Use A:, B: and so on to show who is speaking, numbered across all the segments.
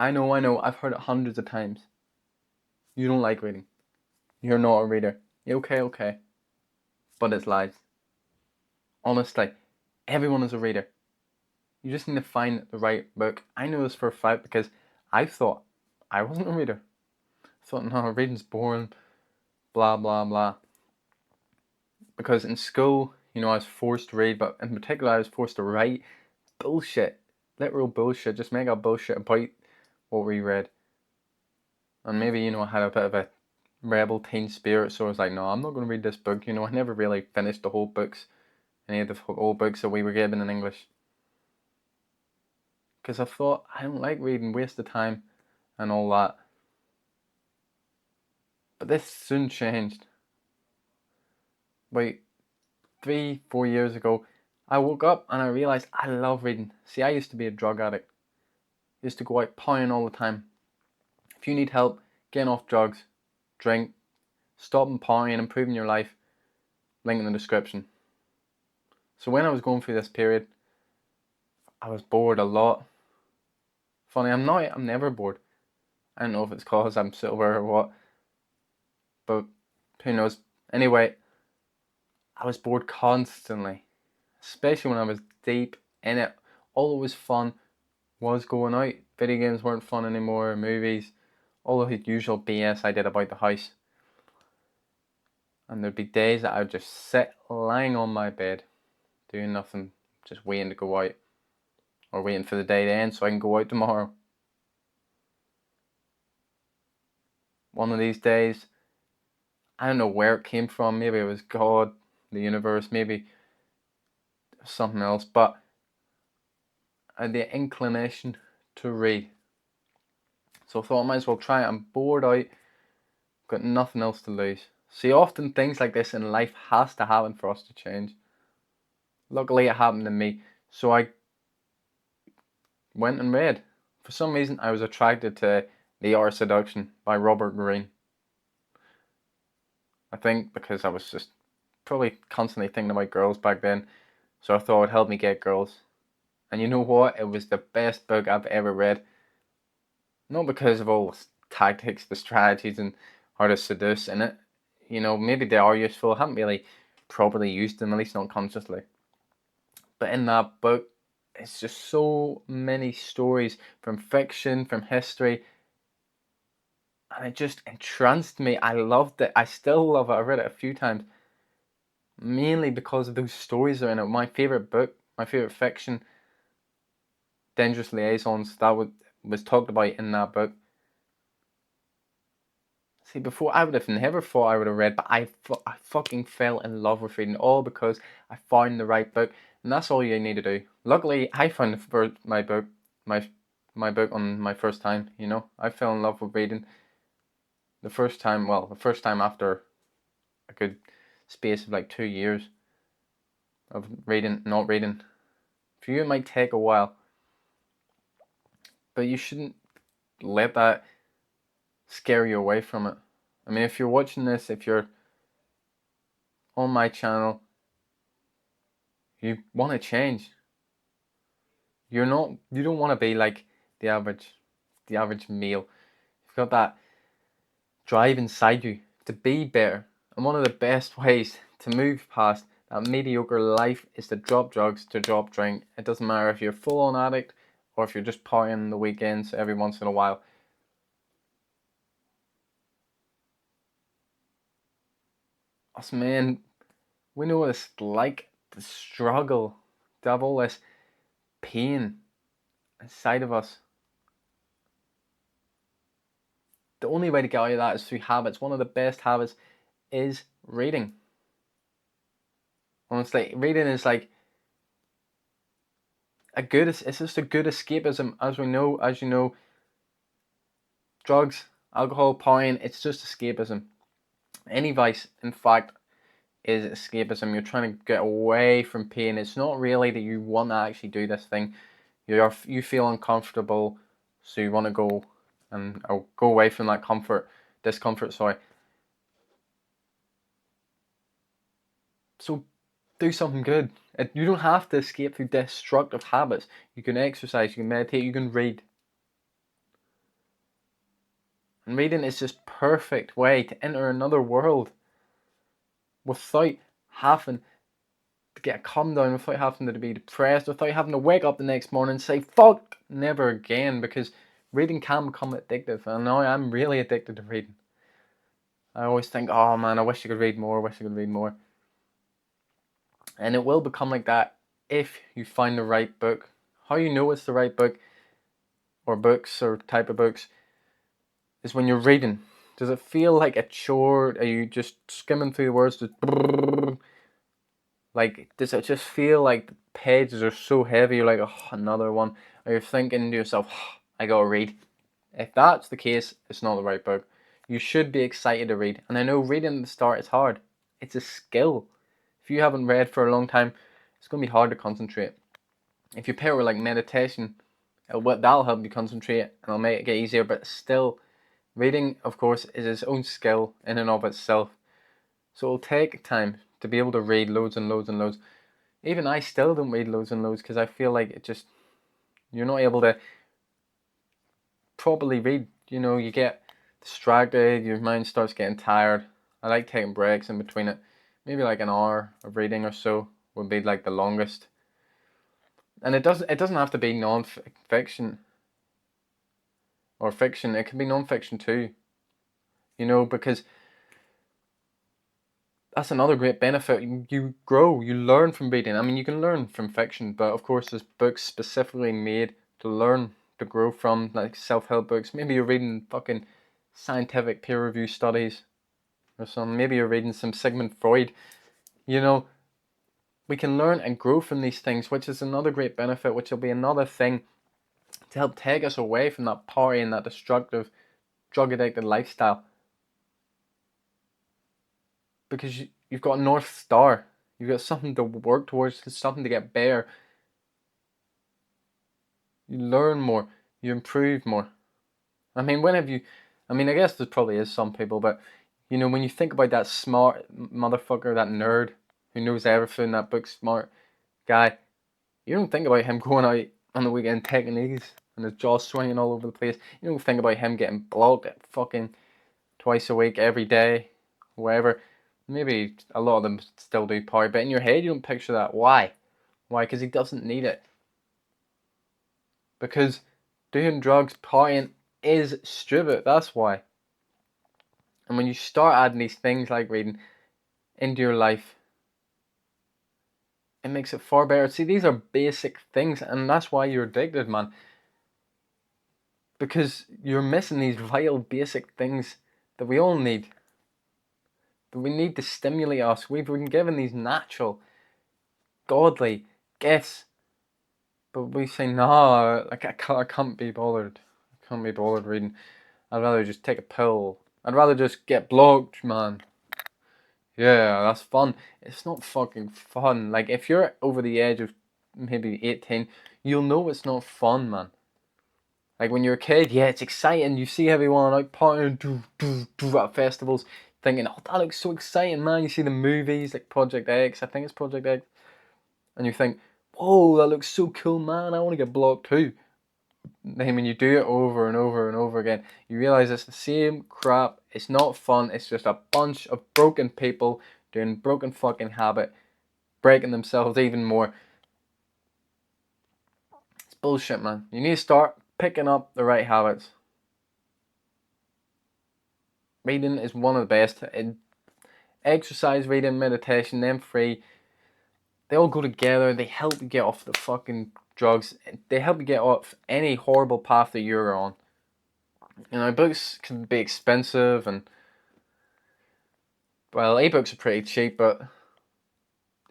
A: I know, I've heard it hundreds of times. You don't like reading. You're not a reader. Yeah, okay, okay. But it's lies. Honestly, everyone is a reader. You just need to find the right book. I know this for a fact because I thought I wasn't a reader. I thought, no, reading's boring, blah, blah, blah. Because in school, I was forced to read, but in particular, I was forced to write bullshit. Literal bullshit. Just make up bullshit about what we read. And maybe, I had a bit of a rebel teen spirit, so I was like, no, I'm not going to read this book. I never really finished the whole books, any of the whole books that we were given in English. Because I thought, I don't like reading, waste of time, and all that. But this soon changed. About 3, 4 years ago, I woke up and I realized I love reading. See, I used to be a drug addict. I used to go out partying all the time. If you need help getting off drugs, drink, stopping partying, improving your life, link in the description. So when I was going through this period, I was bored a lot. Funny, I'm never bored. I don't know if it's cause I'm sober or what, but who knows. Anyway, I was bored constantly, especially when I was deep in it. All that was fun was going out. Video games weren't fun anymore, movies, all of the usual BS I did about the house. And there'd be days that I would just sit lying on my bed, doing nothing, just waiting to go out, or waiting for the day to end so I can go out tomorrow. One of these days, I don't know where it came from, maybe it was God, the universe, maybe something else, but I had the inclination to read. So I thought I might as well try it. I'm bored out, got nothing else to lose. See, often things like this in life has to happen for us to change. Luckily, it happened to me, so I went and read. For some reason, I was attracted to The Art of Seduction by Robert Greene. I think because I was just probably constantly thinking about girls back then, so I thought it would help me get girls. And you know what? It was the best book I've ever read. Not because of all the tactics, the strategies, and how to seduce in it. Maybe they are useful. I haven't really properly used them, at least not consciously. But in that book, it's just so many stories from fiction, from history, and it just entranced me. I loved it. I still love it. I've read it a few times, mainly because of those stories that are in it. My favorite book, my favorite fiction, Dangerous Liaisons, that was talked about in that book. See, before I would have never thought I would have read, but I fucking fell in love with reading, all because I found the right book, and that's all you need to do. Luckily, I found my book, my my book on my first time. I fell in love with reading the first time. Well, the first time after a good space of like 2 years of reading, not reading. For you, it might take a while, but you shouldn't let that scare you away from it. I mean, if you're watching this, if you're on my channel, you want to change. You don't want to be like the average male. You've got that drive inside you to be better. And one of the best ways to move past that mediocre life is to drop drugs, to drop drink. It doesn't matter if you're full on addict or if you're just partying the weekends every once in a while. Us men, we know what it's like to struggle, to have all this pain inside of us. The only way to get out of that is through habits. One of the best habits is reading. Honestly, reading is like it's just a good escapism. As you know, drugs, alcohol, porn, it's just escapism. Any vice, in fact, is escapism. You're trying to get away from pain. It's not really that you want to actually do this thing. You feel uncomfortable, so you want to go and go away from that discomfort. Sorry. So do something good. You don't have to escape through destructive habits. You can exercise, you can meditate, you can read. And reading is just perfect way to enter another world without having to get a calm down, without having to be depressed, without having to wake up the next morning and say, fuck, never again, because reading can become addictive. And now I'm really addicted to reading. I always think, oh man, I wish I could read more, I wish I could read more. And it will become like that if you find the right book. How you know it's the right book, or books, or type of books, is when you're reading. Does it feel like a chore? Are you just skimming through the words? Just like, does it just feel like the pages are so heavy? You're like, oh, another one. Or you're thinking to yourself, oh, I gotta read. If that's the case, it's not the right book. You should be excited to read. And I know reading at the start is hard. It's a skill. If you haven't read for a long time, it's gonna be hard to concentrate. If you pair it with like meditation, that'll help you concentrate and it'll make it get easier. But still, reading, of course, is its own skill in and of itself. So it'll take time to be able to read loads and loads and loads. Even I still don't read loads and loads because I feel like you're not able to properly read. You know, you get distracted, your mind starts getting tired. I like taking breaks in between it. Maybe like an hour of reading or so would be like the longest. And it doesn't have to be non-fiction or fiction. It can be non-fiction too. You know, because that's another great benefit. You grow, you learn from reading. I mean, you can learn from fiction, but of course there's books specifically made to learn, to grow from, like self-help books. Maybe you're reading fucking scientific peer review studies or something. Maybe you're reading some Sigmund Freud. You know, we can learn and grow from these things, which is another great benefit, which will be another thing to help take us away from that party and that destructive, drug-addicted lifestyle. Because you've got a North Star. You've got something to work towards, something to get better. You learn more. You improve more. I mean, I guess there probably is some people, but you know, when you think about that smart motherfucker, that nerd who knows everything, that book smart guy, you don't think about him going out on the weekend taking these and his jaw swinging all over the place. You don't think about him getting blocked at fucking twice a week, every day, whatever. Maybe a lot of them still do party, but in your head you don't picture that. Why? Why? Because he doesn't need it. Because doing drugs, partying is stupid. That's why. And when you start adding these things like reading into your life, it makes it far better. See, these are basic things, and that's why you're addicted, man. Because you're missing these vital basic things that we all need. That we need to stimulate us. We've been given these natural, godly gifts. But we say, no, like I can't be bothered. I can't be bothered reading. I'd rather just take a pill. I'd rather just get blocked, man. Yeah, that's fun. It's not fucking fun. Like, if you're over the age of maybe 18, you'll know it's not fun, man. Like, when you're a kid, yeah, it's exciting. You see everyone out partying at festivals, thinking, oh, that looks so exciting, man. You see the movies, like Project X, I think it's Project X. And you think, whoa, that looks so cool, man. I want to get blocked too. Then when you do it over and over and over again, you realize it's the same crap. It's not fun. It's just a bunch of broken people doing broken fucking habit, breaking themselves even more. It's bullshit, man. You need to start picking up the right habits. Reading is one of the best. Exercise, reading, meditation, them three, they all go together. They help you get off the fucking drugs. They help you get off any horrible path that you're on. You know, books can be expensive, and well, ebooks are pretty cheap, but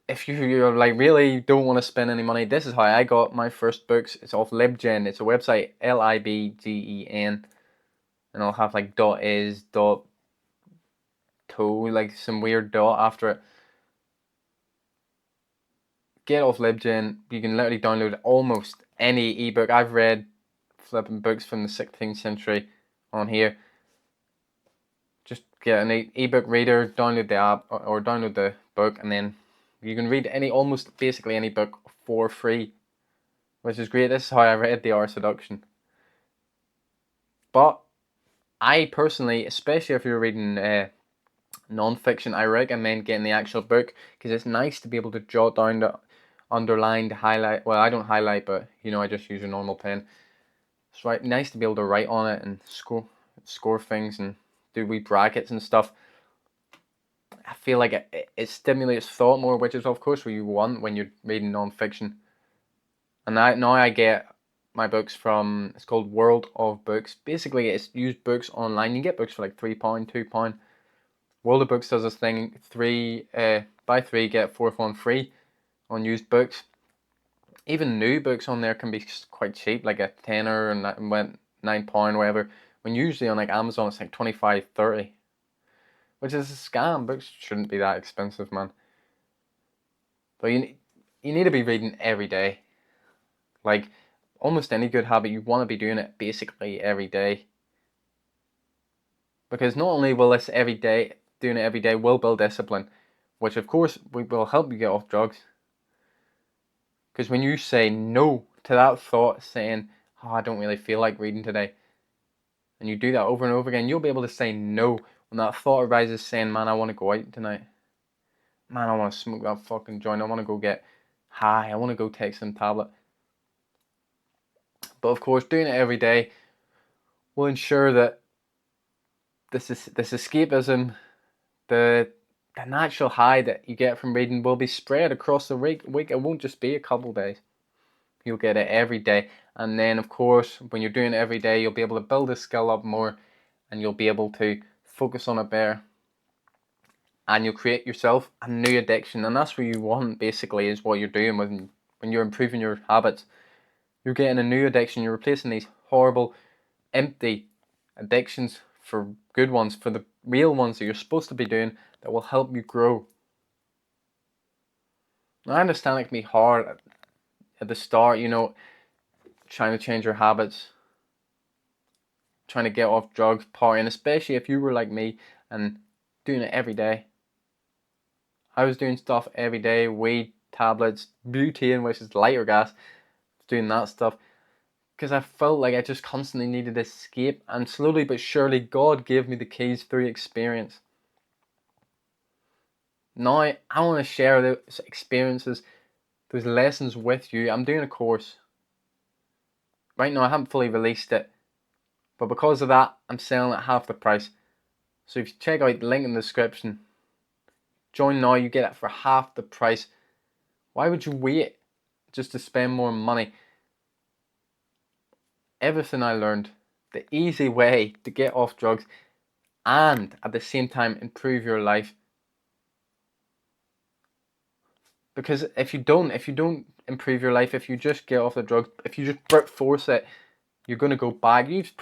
A: if you're like really don't want to spend any money, this is how I got my first books. It's off Libgen. It's a website, Libgen, and I'll have like .is, .to, like some weird dot after it. Get off Libgen. You can literally download almost any ebook. I've read flipping books from the 16th century on here. Just get an ebook reader, download the app or download the book, and then you can read almost basically any book for free, which is great. This is how I read The Art of Seduction. But I personally, especially if you're reading non-fiction, I recommend getting the actual book, because it's nice to be able to jot down the underline, the highlight. Well, I don't highlight, but I just use a normal pen. It's right nice to be able to write on it and score things and do wee brackets and stuff. I feel like it stimulates thought more, which is of course what you want when you're reading non-fiction. And now I get my books from, it's called World of Books. Basically, it's used books online. You can get books for like £3, £2. World of Books does this thing: buy three get fourth one free on used books. Even new books on there can be quite cheap, like a tenner and went £9, whatever. When usually on like Amazon it's like 25, 30, which is a scam. Books shouldn't be that expensive, man. But you need to be reading every day. Like almost any good habit, you want to be doing it basically every day. Because not only will doing it every day will build discipline, which of course will help you get off drugs. Because when you say no to that thought, saying, "Oh, I don't really feel like reading today," and you do that over and over again, you'll be able to say no when that thought arises, saying, "Man, I want to go out tonight. Man, I want to smoke that fucking joint. I want to go get high. I want to go take some tablet." But of course, doing it every day will ensure that this escapism, the natural high that you get from reading, will be spread across the week. It won't just be a couple days. You'll get it every day. And then, of course, when you're doing it every day, you'll be able to build the skill up more, and you'll be able to focus on it better. And you'll create yourself a new addiction. And that's what you want, basically, is what you're doing when you're improving your habits. You're getting a new addiction. You're replacing these horrible, empty addictions for good ones, for the real ones that you're supposed to be doing, that will help you grow. Now, I understand it can be hard at the start, trying to change your habits, trying to get off drugs, partying, especially if you were like me and doing it every day. I was doing stuff every day: weed, tablets, butane, which is lighter gas, doing that stuff, because I felt like I just constantly needed escape. And slowly but surely, God gave me the keys through experience. Now I want to share those experiences, those lessons with you. I'm doing a course. Right now I haven't fully released it, but because of that, I'm selling at half the price. So if you check out the link in the description, join now, you get it for half the price. Why would you wait just to spend more money? Everything I learned, the easy way to get off drugs and at the same time improve your life. Because if you don't improve your life, if you just get off the drugs, if you just brute force it, you're going to go back. You've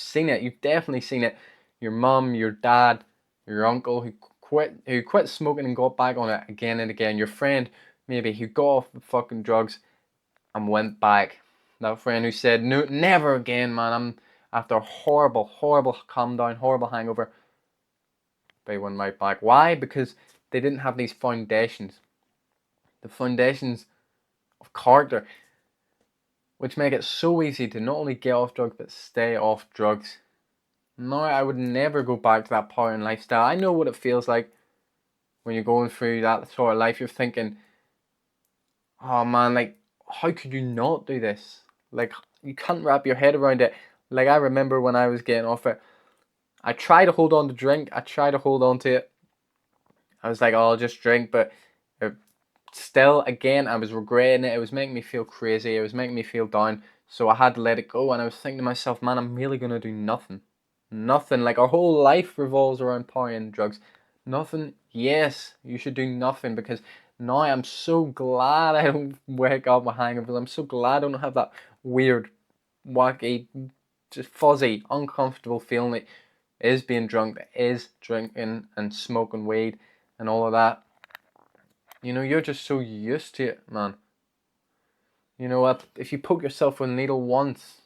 A: seen it. You've definitely seen it. Your mum, your dad, your uncle who quit smoking and got back on it again and again. Your friend maybe who got off the fucking drugs and went back. That friend who said, "No, never again, man. I'm after a horrible calm down, horrible hangover." They went right back. Why? Because they didn't have these foundations. The foundations of character, which make it so easy to not only get off drugs but stay off drugs. No, I would never go back to that partying lifestyle. I know what it feels like when you're going through that sort of life. You're thinking, "Oh man, like, how could you not do this?" Like, you can't wrap your head around it. Like, I remember when I was getting off it, I tried to hold on to drink. I tried to hold on to it. I was like, "Oh, I'll just drink," but still, again, I was regretting it. It was making me feel crazy. It was making me feel down. So I had to let it go. And I was thinking to myself, man, I'm really going to do nothing. Nothing. Like, our whole life revolves around partying and drugs. Nothing. Yes, you should do nothing, because now I'm so glad I don't wake up with hangovers. I'm so glad I don't have that weird, wacky, just fuzzy, uncomfortable feeling that is being drunk, that is drinking and smoking weed and all of that. You're just so used to it, man. You know what? If you poke yourself with a needle once,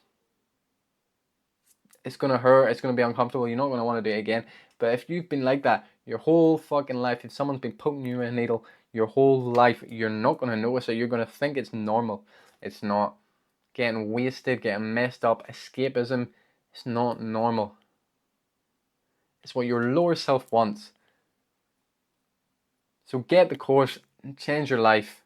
A: it's gonna hurt, it's gonna be uncomfortable, you're not gonna want to do it again. But if you've been like that your whole fucking life, if someone's been poking you with a needle your whole life, you're not gonna notice it. You're gonna think it's normal. It's not. Getting wasted, getting messed up, escapism, it's not normal. It's what your lower self wants. So get the course and change your life.